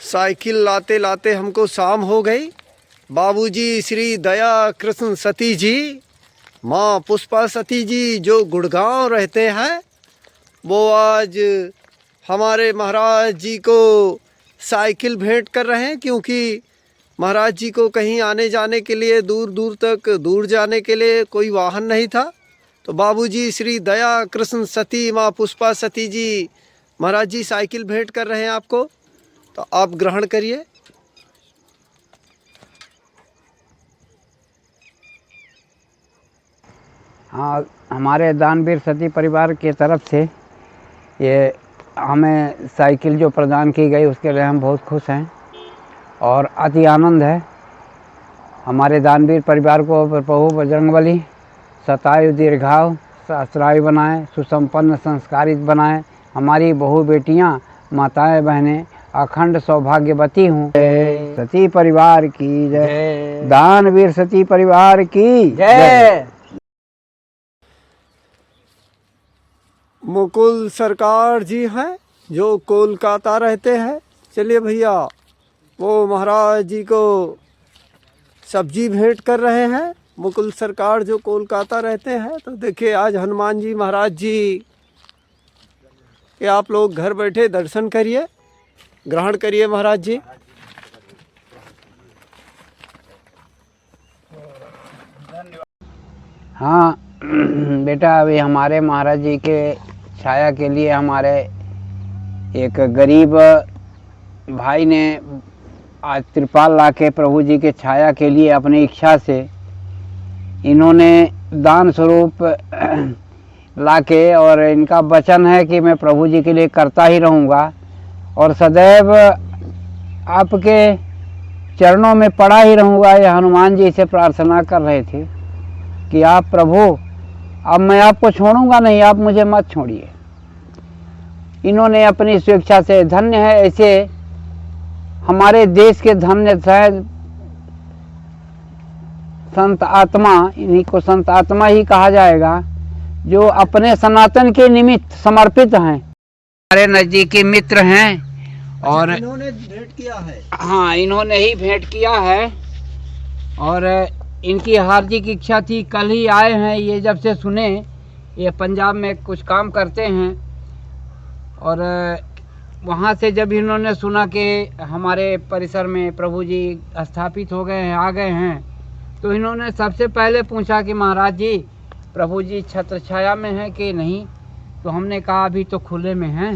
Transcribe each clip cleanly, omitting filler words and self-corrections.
Cycle लाते लाते हमको शाम हो गई। बाबूजी श्री दया कृष्ण सती जी, माँ पुष्पा सती जी जो गुड़गांव रहते हैं, वो आज हमारे महाराज जी को साइकिल भेंट कर रहे हैं, क्योंकि महाराज जी को कहीं आने जाने के लिए दूर दूर तक दूर जाने के लिए कोई वाहन नहीं था। तो बाबूजी श्री दया कृष्ण सती माँ पुष्पा सती जी महाराज जी साइकिल भेंट कर रहे हैं आपको, तो आप ग्रहण करिए। हाँ, हमारे दानवीर सती परिवार की तरफ से ये हमें साइकिल जो प्रदान की गई उसके लिए हम बहुत खुश हैं और अति आनंद है। हमारे दानवीर परिवार को प्रभु बजरंगबली शतायु दीर्घायु सहस्रायु बनाए, सुसंपन्न संस्कारित बनाए। हमारी बहू बेटियां, माताएं बहनें अखंड सौभाग्यवती हूँ। सती परिवार की जय, दानवीर सती परिवार की जय। मुकुल सरकार जी हैं जो कोलकाता रहते हैं। चलिए भैया, वो महाराज जी को सब्जी भेंट कर रहे हैं। मुकुल सरकार जो कोलकाता रहते हैं, तो देखिए आज हनुमान जी महाराज जी के आप लोग घर बैठे दर्शन करिए, ग्रहण करिए महाराज जी। हाँ बेटा, अभी हमारे महाराज जी के छाया के लिए हमारे एक गरीब भाई ने आज त्रिपाल लाके प्रभु जी के छाया के लिए अपनी इच्छा से इन्होंने दान स्वरूप लाके, और इनका वचन है कि मैं प्रभु जी के लिए करता ही रहूँगा और सदैव आपके चरणों में पड़ा ही रहूँगा। ये हनुमान जी से प्रार्थना कर रहे थे कि आप प्रभु, अब मैं आपको छोड़ूंगा नहीं, आप मुझे मत छोड़िए। इन्होंने अपनी स्वेच्छा से, धन्य है ऐसे हमारे देश के धन्य शायद संत आत्मा, इन्हीं को संत आत्मा ही कहा जाएगा, जो अपने सनातन के निमित्त समर्पित हैं। हमारे नज़दीकी मित्र हैं और इन्होंने भेंट किया है। हाँ, इन्होंने ही भेंट किया है और इनकी हार्दिक इच्छा थी। कल ही आए हैं ये, जब से सुने ये पंजाब में कुछ काम करते हैं, और वहाँ से जब इन्होंने सुना कि हमारे परिसर में प्रभु जी स्थापित हो गए हैं, आ गए हैं, तो इन्होंने सबसे पहले पूछा कि महाराज जी प्रभु जी छत्र छाया में हैं कि नहीं। तो हमने कहा अभी तो खुले में हैं।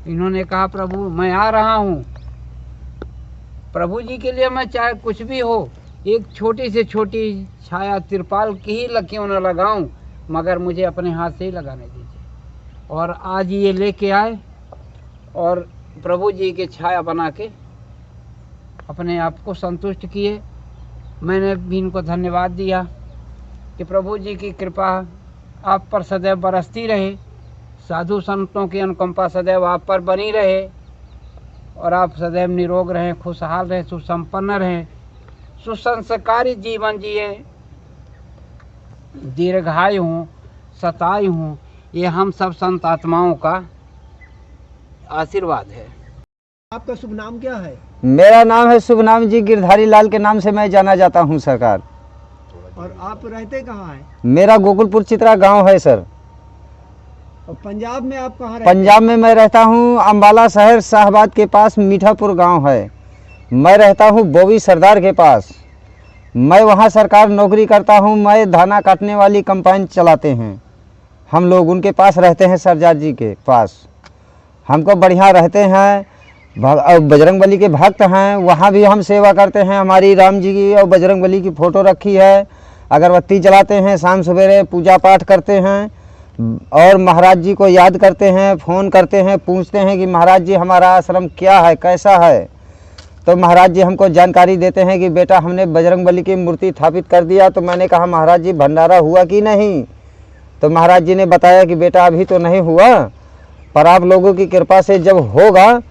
इन्होंने कहा प्रभु मैं आ रहा हूँ, प्रभु जी के लिए मैं चाहे कुछ भी हो, एक छोटी से छोटी छाया तिरपाल की ही क्यों न लगाऊं, मगर मुझे अपने हाथ से ही लगाने दीजिए। और आज ये लेके आए और प्रभु जी के छाया बना के अपने आप को संतुष्ट किए। मैंने भी इनको धन्यवाद दिया कि प्रभु जी की कृपा आप पर सदैव बरसती रहे, साधु संतों की अनुकंपा सदैव आप पर बनी रहे और आप सदैव निरोग रहें, खुशहाल रहें, सुसंपन्न रहें, सुसंस्कारित जीवन जिए, दीर्घायु हूँ, शतायु हूँ। ये हम सब संत आत्माओं का आशीर्वाद है। आपका शुभ नाम क्या है? मेरा नाम है शुभ नाम जी गिरधारी लाल के नाम से मैं जाना जाता हूँ सरकार। और आप रहते कहाँ हैं? मेरा गोकुलपुर चित्रा गांव है सर। और पंजाब में आप कहाँ रहते? पंजाब में मैं रहता हूँ अम्बाला शहर, शाहबाद के पास मीठापुर गांव है। मैं रहता हूँ बोवी सरदार के पास। मैं वहाँ सरकार नौकरी करता हूँ। मैं धाना काटने वाली कंपाइन चलाते हैं। हम लोग उनके पास रहते हैं, सरदार जी के पास। हमको बढ़िया रहते हैं। बजरंगबली के भक्त हैं, वहाँ भी हम सेवा करते हैं। हमारी राम जी की और बजरंगबली की फ़ोटो रखी है। अगरबत्ती जलाते हैं, शाम सवेरे पूजा पाठ करते हैं और महाराज जी को याद करते हैं, फ़ोन करते हैं, पूछते हैं कि महाराज जी हमारा आश्रम क्या है, कैसा है। तो महाराज जी हमको जानकारी देते हैं कि बेटा हमने बजरंगबली की मूर्ति स्थापित कर दिया। तो मैंने कहा महाराज जी भंडारा हुआ कि नहीं। तो महाराज जी ने बताया कि बेटा अभी तो नहीं हुआ, पर आप लोगों की कृपा से जब होगा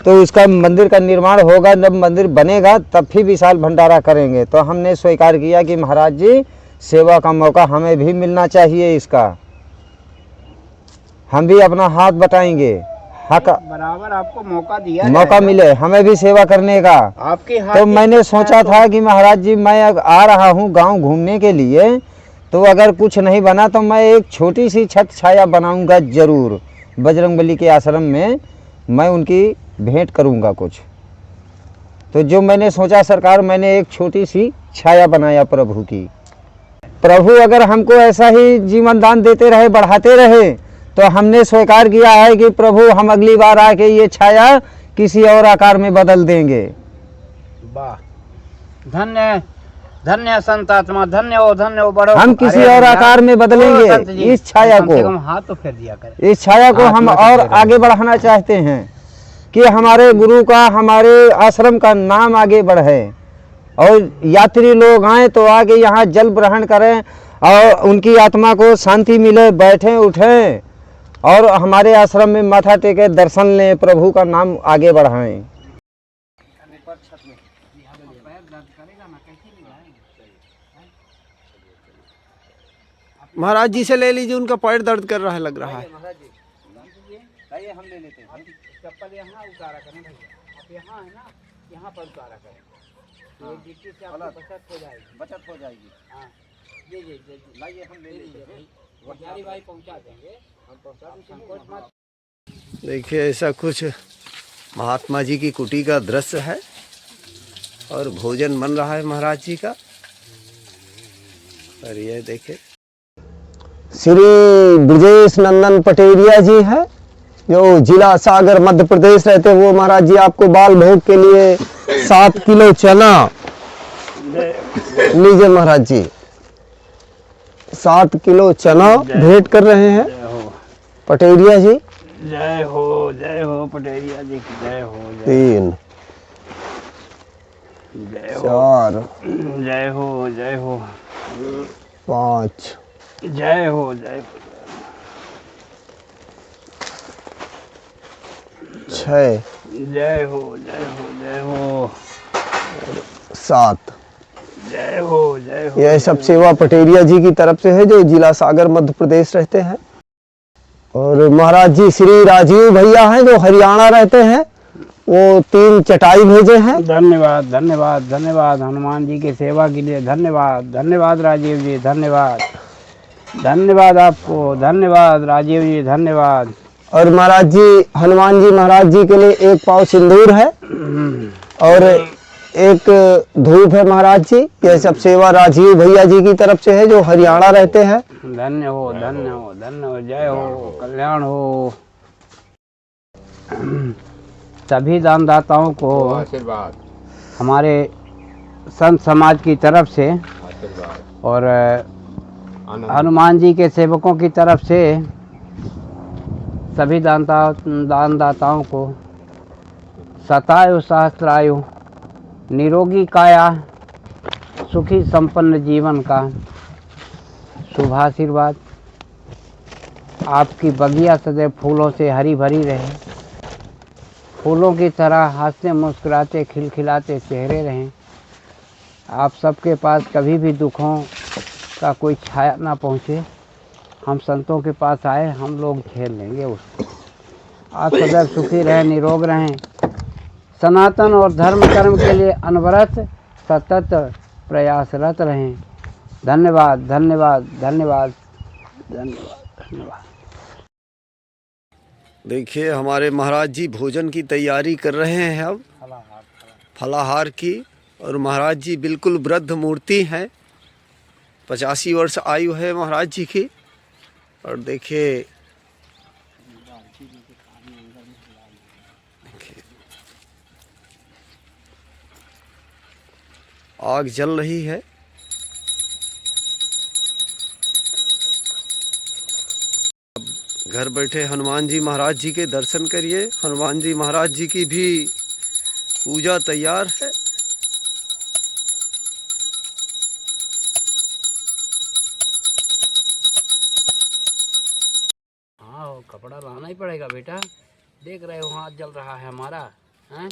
तो उसका मंदिर का निर्माण होगा, जब मंदिर बनेगा तब भी विशाल भंडारा करेंगे। तो हमने स्वीकार किया कि महाराज जी सेवा का मौका हमें भी मिलना चाहिए, इसका हम भी अपना हाथ बटाएंगे। हक बराबर आपको मौका दिया मौका जाएगा। मिले हमें भी सेवा करने का। आपकी तो मैंने सोचा था कि महाराज जी मैं आ रहा हूँ गांव घूमने के लिए, तो अगर कुछ नहीं बना तो मैं एक छोटी सी छत छाया बनाऊंगा जरूर। बजरंगबली के आश्रम में मैं उनकी भेंट करूंगा कुछ। तो जो मैंने सोचा सरकार, मैंने एक छोटी सी छाया बनाया प्रभु की। प्रभु अगर हमको ऐसा ही जीवन दान देते रहे, बढ़ाते रहे, तो हमने स्वीकार किया है कि प्रभु हम अगली बार आके ये छाया किसी और आकार में बदल देंगे। वाह, धन्य धन्य संत आत्मा, धन्य हो बड़ो। हम किसी और आकार में बदलेंगे इस छाया को। हाथ तो फेर दिया करें। इस छाया को हम और आगे बढ़ाना चाहते हैं कि हमारे गुरु का, हमारे आश्रम का नाम आगे बढ़े और यात्री लोग आए तो आगे यहाँ जल ग्रहण करें और उनकी आत्मा को शांति मिले, बैठें उठें और हमारे आश्रम में माथा टेके दर्शन लें, प्रभु का नाम आगे बढ़ाएं। महाराज जी से ले लीजिए, उनका पैर दर्द कर रहा है, लग रहा है। आइए हम ले लेते हैं। चप्पल यहाँ उतारा करें भैया, आप यहाँ है ना, यहाँ पर उतारा करें। ये गिट्टी से आपकी बचत हो जाएगी। हाँ, जी लाइए हम ले लीजिए। पुजारी भाई पहुँचा देंगे, हम पहुँचा देंगे। देखिए ऐसा कुछ महात्मा जी की कुटी का दृश्य है और भोजन बन रहा है महाराज जी का। और ये देखिए श्री ब्रजेश नंदन पटेरिया जी है, जो जिला सागर मध्य प्रदेश रहते। वो महाराज जी आपको बाल भोग के लिए 7 किलो चना लीजिए महाराज जी, 7 किलो चना भेंट कर रहे हैं पटेरिया जी। जय हो पटेरिया जी की जय हो। 3 4 जय हो 5 जय हो 6 जय हो 7। जय हो यह सब सेवा पटेरिया जी की तरफ से है, जो जिला सागर मध्य प्रदेश रहते हैं। और महाराज जी श्री राजीव भैया हैं, जो हरियाणा रहते हैं, वो 3 चटाई भेजे हैं। धन्यवाद हनुमान जी की सेवा के लिए। धन्यवाद राजीव जी, धन्यवाद आपको, धन्यवाद राजीव जी, धन्यवाद। और महाराज जी हनुमान जी महाराज जी के लिए 1 पाव सिंदूर है और 1 धूप है महाराज जी। यह सब सेवा राजीव भैया जी की तरफ से है, जो हरियाणा रहते हैं। धन्य हो, जय हो, कल्याण हो। सभी दानदाताओं को आशीर्वाद हमारे संत समाज की तरफ से और हनुमान जी के सेवकों की तरफ से सभी दानदाताओं को शतायु सहस्त्रायु, निरोगी काया, सुखी संपन्न जीवन का शुभाशीर्वाद। आपकी बगिया सदैव फूलों से हरी भरी रहे, फूलों की तरह हंसते मुस्कुराते खिलखिलाते चेहरे रहें। आप सबके पास कभी भी दुखों का कोई छाया ना पहुँचे। हम संतों के पास आए, हम लोग झेल लेंगे उसको। आप सदैव सुखी रहें, निरोग रहें, सनातन और धर्म कर्म के लिए अनवरत सतत प्रयासरत रहें। धन्यवाद। देखिए हमारे महाराज जी भोजन की तैयारी कर रहे हैं अब, फलाहार की। और महाराज जी बिल्कुल वृद्ध मूर्ति हैं, 85 वर्ष आयु है महाराज जी की। और देखिए आग जल रही है। घर बैठे हनुमान जी महाराज जी के दर्शन करिए। हनुमान जी महाराज जी की भी पूजा तैयार है। हाँ, कपड़ा लाना ही पड़ेगा बेटा। देख रहे हो हाथ जल रहा है हमारा, हैं?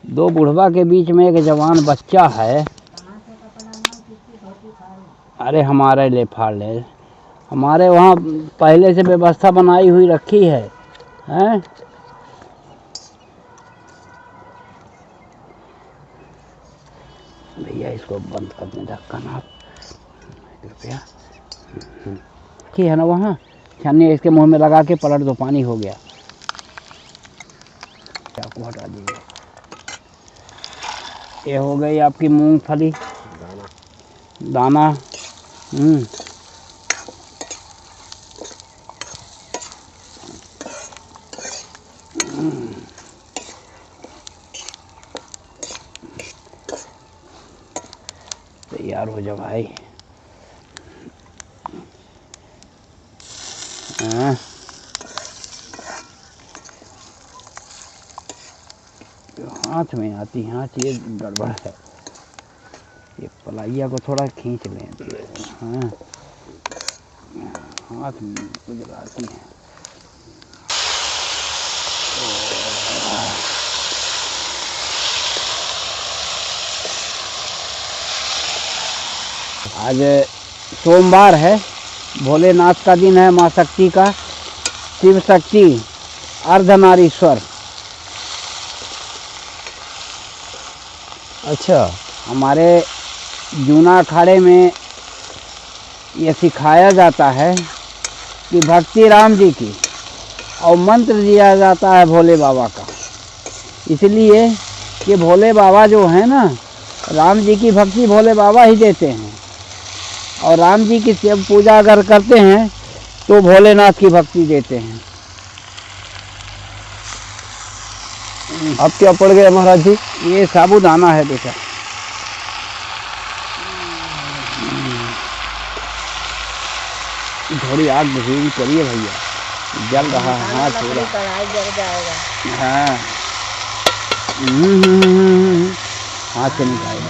दो बुढ़वा के बीच में एक जवान बच्चा है। अरे हमारे ले फाड़ ले, हमारे वहाँ पहले से व्यवस्था बनाई हुई रखी है, हैं? भैया इसको बंद कर दें ढक्कन आप कृपया। की है ना वहाँ छन्नी इसके मुंह में लगा के पलट दो, पानी हो गया। चाकू हटा दीजिए। ये हो गई आपकी मूंगफली दाना। तैयार हो जा भाई। हाथ में आती, हाथ ये गड़बड़ है, ये पलाइया को थोड़ा खींच लें। हाँ हाथ में कुछ आती है। आज सोमवार है, भोलेनाथ का दिन है, माँ शक्ति का, शिव शक्ति अर्धनारीश्वर। अच्छा, हमारे जूना अखाड़े में ये सिखाया जाता है कि भक्ति राम जी की और मंत्र दिया जाता है भोले बाबा का, इसलिए कि भोले बाबा जो है ना, राम जी की भक्ति भोले बाबा ही देते हैं, और राम जी की पूजा अगर करते हैं तो भोलेनाथ की भक्ति देते हैं। अब क्या पड़ गया महाराज जी? ये साबूदाना है बेटा। थोड़ी आग धीरे करिए भैया, जल रहा है हाथ पूरा। हाँ हाथ से निकालेगा,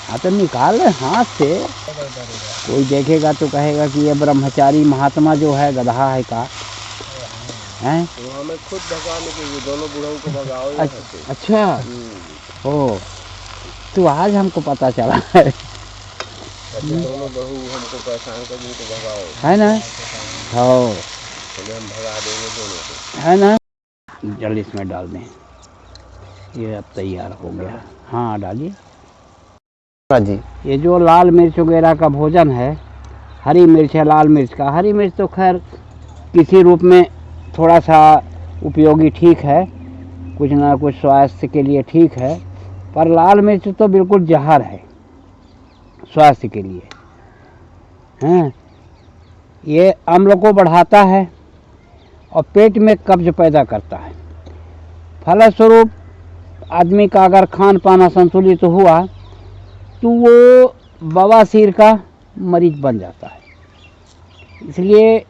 हाथ से निकाल रहे हाथ से। कोई देखेगा तो कहेगा कि ये ब्रह्मचारी महात्मा जो है गधा है का हैं? तो हमें खुद भगाने के लिए दोनों बुढ़ाओं को भगाओ। अच्छा ओ, तो आज हमको पता चला है। दोनों बहू हमको परेशान कर दी तो भगाओ, है ना? हाँ हम भगा देंगे दोनों को, है ना? जल्दी इसमें डाल दें, ये अब तैयार हो गया। हाँ डालिए जी। ये जो लाल मिर्च वगैरह का भोजन है, हरी मिर्च है, लाल मिर्च का, हरी मिर्च तो खैर किसी रूप में थोड़ा सा उपयोगी ठीक है, कुछ ना कुछ स्वास्थ्य के लिए ठीक है, पर लाल मिर्च तो बिल्कुल जहर है स्वास्थ्य के लिए। हैं, ये अम्ल को बढ़ाता है और पेट में कब्ज पैदा करता है। फलस्वरूप आदमी का अगर खान पान असंतुलित हुआ तो वो बवासीर का मरीज बन जाता है। इसलिए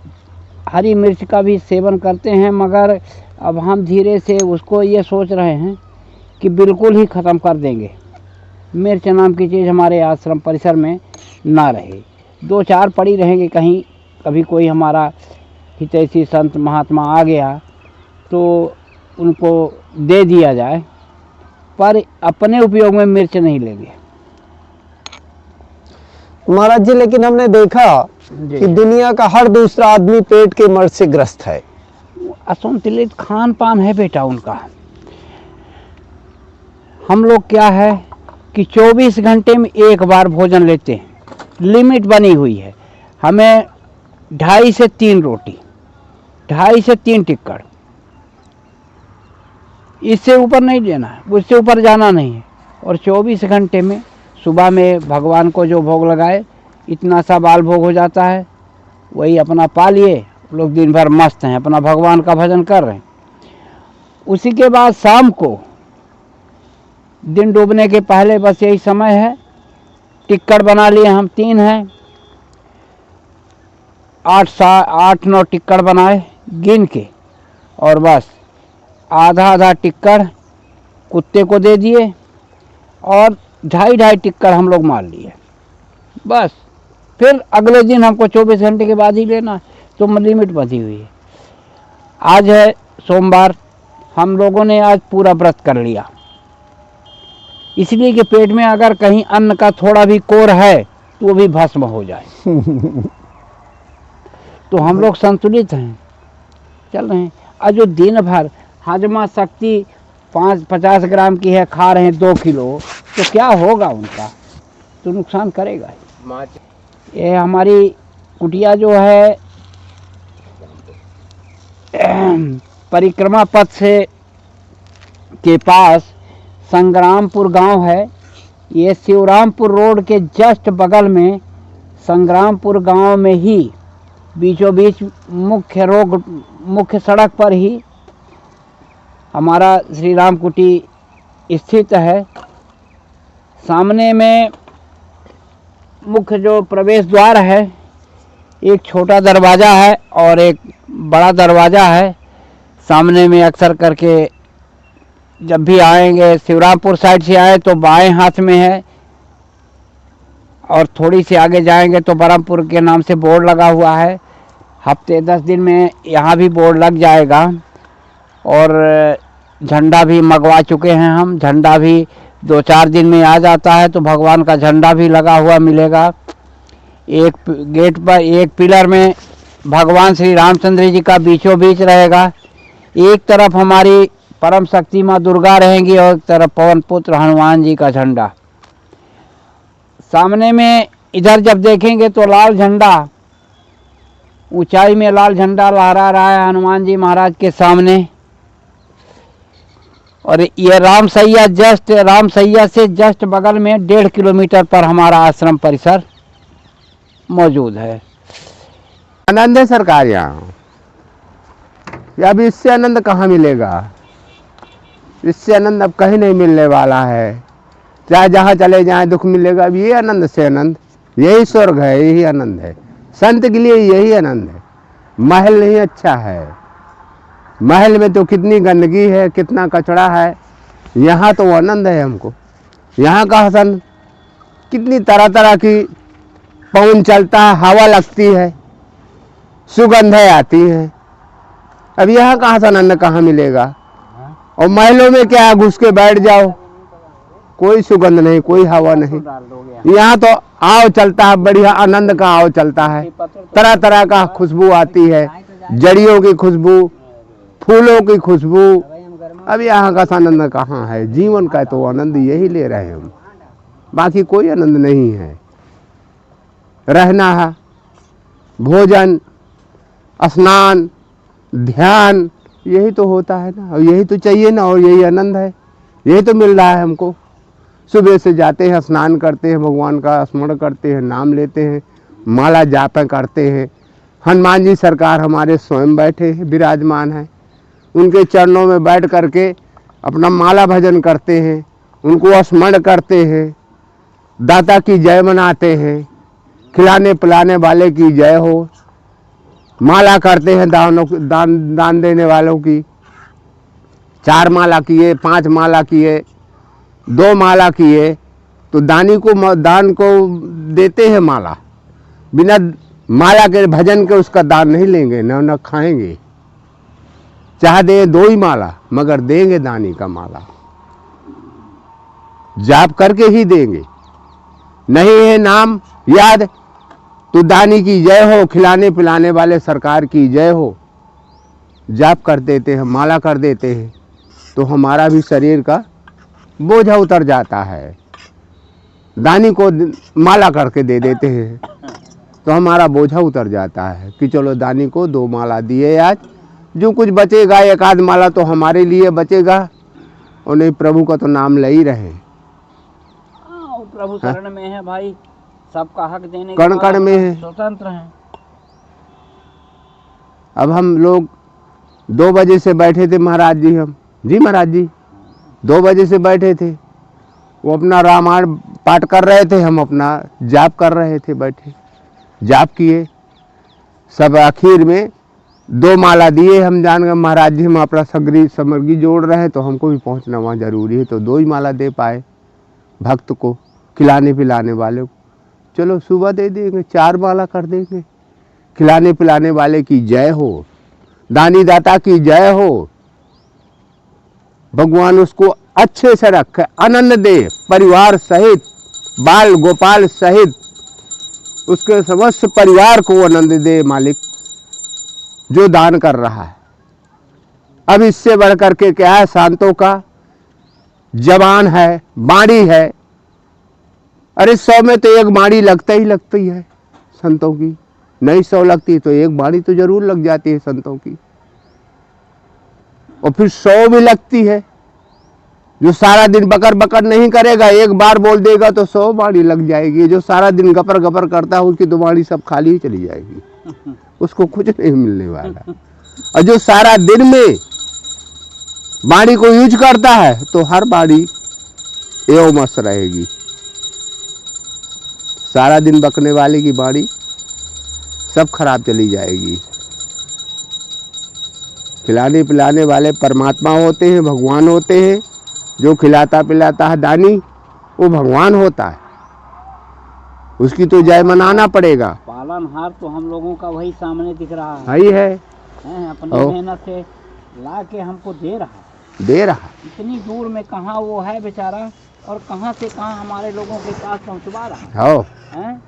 हरी मिर्च का भी सेवन करते हैं, मगर अब हम धीरे से उसको ये सोच रहे हैं कि बिल्कुल ही ख़त्म कर देंगे, मिर्च नाम की चीज़ हमारे आश्रम परिसर में ना रहे। 2-4 पड़ी रहेंगे कहीं, कभी कोई हमारा हितैषी संत महात्मा आ गया तो उनको दे दिया जाए, पर अपने उपयोग में मिर्च नहीं लेंगे महाराज जी। लेकिन हमने देखा कि दुनिया का हर दूसरा आदमी पेट के मर्ज से ग्रस्त है। असंतुलित खान पान है बेटा उनका। हम लोग क्या है कि 24 घंटे में एक बार भोजन लेते हैं, लिमिट बनी हुई है। हमें 2.5 से 3 रोटी, 2.5 से 3 टिक्कड़, इससे ऊपर नहीं लेना है, उससे ऊपर जाना नहीं है। और 24 घंटे में सुबह में भगवान को जो भोग लगाए, इतना सा बाल भोग हो जाता है, वही अपना पा लिए, लोग दिन भर मस्त हैं, अपना भगवान का भजन कर रहे हैं। उसी के बाद शाम को दिन डूबने के पहले बस यही समय है, टिक्कड़ बना लिए हम 3 हैं, 8-9 टिक्कड़ बनाए गिन के, और बस आधा टिक्कड़ कुत्ते को दे दिए और 2.5 टिक्कड़ हम लोग मार लिए। बस फिर अगले दिन हमको 24 घंटे के बाद ही लेना, तो लिमिट बंधी हुई है। आज है सोमवार, हम लोगों ने आज पूरा व्रत कर लिया, इसलिए कि पेट में अगर कहीं अन्न का थोड़ा भी कोर है तो वो भी भस्म हो जाए। तो हम लोग संतुलित हैं, चल रहे हैं। और जो दिन भर हजमा शक्ति 50 ग्राम की है, खा रहे हैं 2 किलो, तो क्या होगा उनका, तो नुकसान करेगा ही। ये हमारी कुटिया जो है परिक्रमा पथ से के पास संग्रामपुर गांव है। ये शिवरामपुर रोड के जस्ट बगल में संग्रामपुर गांव में ही बीचों बीच मुख्य सड़क पर ही हमारा श्री राम कुटी स्थित है। सामने में मुख्य जो प्रवेश द्वार है, एक छोटा दरवाज़ा है और एक बड़ा दरवाज़ा है। सामने में अक्सर करके जब भी आएंगे, शिवरामपुर साइड से आए तो बाएं हाथ में है, और थोड़ी सी आगे जाएंगे तो बरहमपुर के नाम से बोर्ड लगा हुआ है। हफ्ते 10 दिन में यहाँ भी बोर्ड लग जाएगा। और झंडा भी मंगवा चुके हैं हम, झंडा भी 2-4 दिन में आ जाता है, तो भगवान का झंडा भी लगा हुआ मिलेगा। एक गेट पर, एक पिलर में भगवान श्री रामचंद्र जी का बीचों बीच रहेगा। एक तरफ हमारी परम शक्ति माँ दुर्गा रहेंगी और एक तरफ पवन पुत्र हनुमान जी का झंडा। सामने में इधर जब देखेंगे तो लाल झंडा, ऊंचाई में लाल झंडा लहरा रहा है हनुमान जी महाराज के सामने। और ये राम सैया से जस्ट बगल में 1.5 किलोमीटर पर हमारा आश्रम परिसर मौजूद है। आनंद है सरकार यहाँ, अब इससे आनंद कहाँ मिलेगा? इससे आनंद अब कहीं नहीं मिलने वाला है। चाहे जहाँ चले जाएं दुख मिलेगा। अब ये आनंद से आनंद, यही स्वर्ग है, यही आनंद है। संत के लिए यही आनंद है। महल नहीं अच्छा है, महल में तो कितनी गंदगी है, कितना कचरा है। यहाँ तो आनंद है हमको। यहाँ का हसन कितनी तरह तरह की पवन चलता है, हवा लगती है, सुगंधें आती हैं। अब यहाँ का हसन आनंद कहाँ मिलेगा? और महलों में क्या, घुस के बैठ जाओ, कोई सुगंध नहीं, कोई हवा नहीं। यहाँ तो आव चलता है, बढ़िया आनंद का आव चलता है। तरह तरह का खुशबू आती है, जड़ियों की खुशबू, फूलों की खुशबू। अब यहाँ का आनंद कहाँ है? जीवन का तो आनंद यही ले रहे हैं हम, बाकी कोई आनंद नहीं है। रहना है, भोजन, स्नान, ध्यान, यही तो होता है ना, और यही तो चाहिए ना, और यही आनंद है, यही तो मिल रहा है हमको। सुबह से जाते हैं, स्नान करते हैं, भगवान का स्मरण करते हैं, नाम लेते हैं, माला जाप करते हैं। हनुमान जी सरकार हमारे स्वयं बैठे हैं, विराजमान हैं। उनके चरणों में बैठ करके अपना माला भजन करते हैं, उनको स्मरण करते हैं, दाता की जय मनाते हैं, खिलाने पिलाने वाले की जय हो। माला करते हैं दान देने वालों की। 4 माला किए, 5 माला किए, 2 माला किए, तो दानी को दान को देते हैं माला। बिना माला के भजन के उसका दान नहीं लेंगे, न खाएंगे। चाहे दे 2 ही माला, मगर देंगे दानी का माला, जाप करके ही देंगे। नहीं है नाम याद तो दानी की जय हो, खिलाने पिलाने वाले सरकार की जय हो। जाप कर देते हैं, माला कर देते हैं, तो हमारा भी शरीर का बोझा उतर जाता है। दानी को माला करके दे देते हैं तो हमारा बोझा उतर जाता है कि चलो दानी को 2 माला दिए, आज जो कुछ बचेगा 1 आध माला तो हमारे लिए बचेगा, और नहीं प्रभु का तो नाम ले ही रहे। प्रभु शरण में है भाई, सबका हक देने कण कण में है, स्वतंत्र हैं। अब हम लोग 2 बजे से बैठे थे महाराज जी, हम जी महाराज जी 2 बजे से बैठे थे। वो अपना रामायण पाठ कर रहे थे, हम अपना जाप कर रहे थे, बैठे जाप किए। सब आखिर में 2 माला दिए। हम जान गए महाराज जी हम अपना समर्गी जोड़ रहे हैं, तो हमको भी पहुंचना वहाँ जरूरी है, तो 2 ही माला दे पाए भक्त को, खिलाने पिलाने वाले को। चलो सुबह दे देंगे, 4 माला कर देंगे। खिलाने पिलाने वाले की जय हो, दानी दाता की जय हो। भगवान उसको अच्छे से रखे, आनंद दे, परिवार सहित, बाल गोपाल सहित उसके समस्त परिवार को आनंद दे मालिक। जो दान कर रहा है। अब इससे बढ़ करके क्या है, संतों का जवान है, बाड़ी है। अरे 100 में तो एक बाड़ी लगता ही लगती है संतों की, नहीं 100 लगती तो एक बाड़ी तो जरूर लग जाती है संतों की, और फिर 100 भी लगती है। जो सारा दिन बकर बकर नहीं करेगा, एक बार बोल देगा तो 100 बाड़ी लग जाएगी। जो सारा दिन गपर गपर करता है उसकी तो बाड़ी सब खाली ही चली जाएगी, उसको कुछ नहीं मिलने वाला। और जो सारा दिन में बाड़ी को यूज करता है तो हर बाड़ी एवं मस्त रहेगी। सारा दिन बकने वाले की बाड़ी सब खराब चली जाएगी। खिलाने पिलाने वाले परमात्मा होते हैं, भगवान होते हैं। जो खिलाता पिलाता है दानी, वो भगवान होता है, उसकी तो जय मनाना पड़ेगा। पालनहार तो हम लोगों का वही सामने दिख रहा है, वही है, अपनी मेहनत से ला के हमको दे रहा है। इतनी दूर में कहाँ वो है बेचारा, और कहाँ से कहाँ हमारे लोगों के पास पहुँचवा रहा है।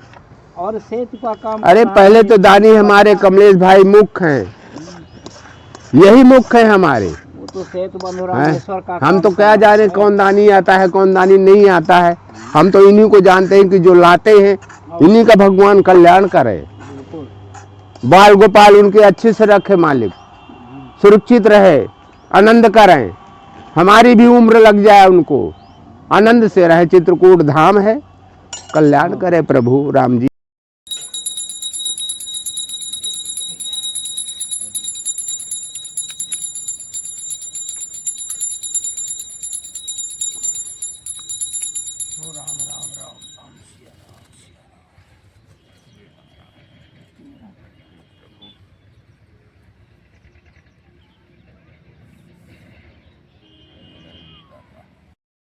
और सेतु का काम, अरे पहले तो दानी हमारे कमलेश भाई मुख्य हैं, यही मुख्य है हमारे। वो तो सेतु बंधु रामेश्वर का हम तो काम क्या जाने कौन दानी आता है कौन दानी नहीं आता है। हम तो इन्हीं को जानते हैं कि जो लाते हैं इन्हीं का भगवान कल्याण करे, बाल गोपाल उनके अच्छे से रखे, मालिक सुरक्षित रहे, आनंद करें, हमारी भी उम्र लग जाए, उनको आनंद से रहे। चित्रकूट धाम है, कल्याण करे प्रभु राम जी।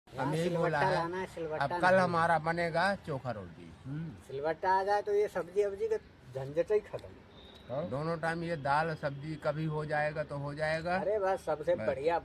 हम यही बोला है, अब कल हमारा बनेगा चोखा रोटी। सिलवट्टा आ जाए तो ये सब्जी वब्जी का झंझट ही खत्म। दोनों टाइम ये दाल सब्जी कभी हो जाएगा तो हो जाएगा। अरे बस सबसे बढ़िया